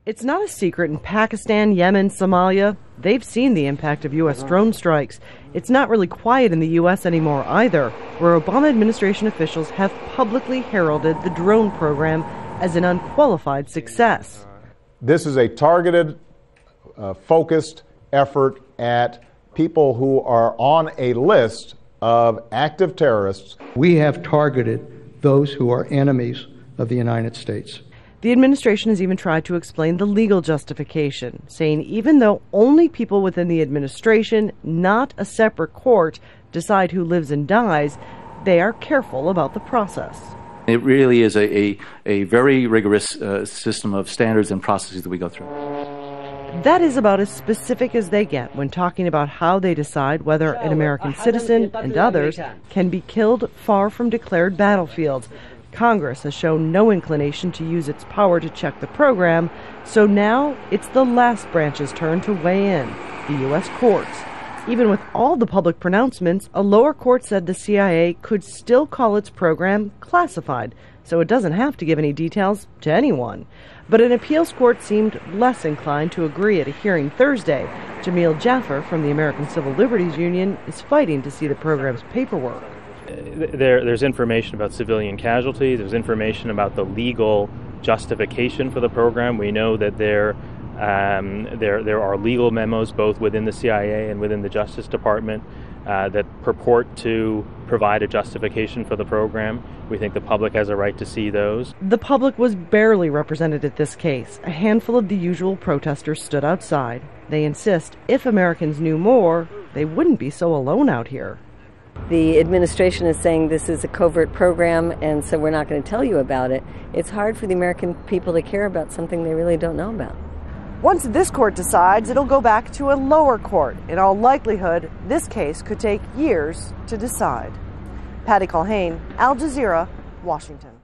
It's not a secret in Pakistan, Yemen, Somalia. They've seen the impact of U.S. drone strikes. It's not really quiet in the U.S. anymore either, where Obama administration officials have publicly heralded the drone program as an unqualified success. This is a targeted, focused effort at people who are on a list of active terrorists. We have targeted those who are enemies of the United States. The administration has even tried to explain the legal justification, saying even though only people within the administration, not a separate court, decide who lives and dies, they are careful about the process. It really is a very rigorous system of standards and processes that we go through. That is about as specific as they get when talking about how they decide whether an American citizen and others can be killed far from declared battlefields. Congress has shown no inclination to use its power to check the program, so now it's the last branch's turn to weigh in, the U.S. courts. Even with all the public pronouncements, a lower court said the CIA could still call its program classified, so it doesn't have to give any details to anyone. But an appeals court seemed less inclined to agree at a hearing Thursday. Jamil Jaffer from the American Civil Liberties Union is fighting to see the program's paperwork. There's information about civilian casualties. There's information about the legal justification for the program. We know that there are legal memos both within the CIA and within the Justice Department that purport to provide a justification for the program. We think the public has a right to see those. The public was barely represented at this case. A handful of the usual protesters stood outside. They insist if Americans knew more, they wouldn't be so alone out here. The administration is saying this is a covert program, and so we're not going to tell you about it. It's hard for the American people to care about something they really don't know about. Once this court decides, it'll go back to a lower court. In all likelihood, this case could take years to decide. Patty Culhane, Al Jazeera, Washington.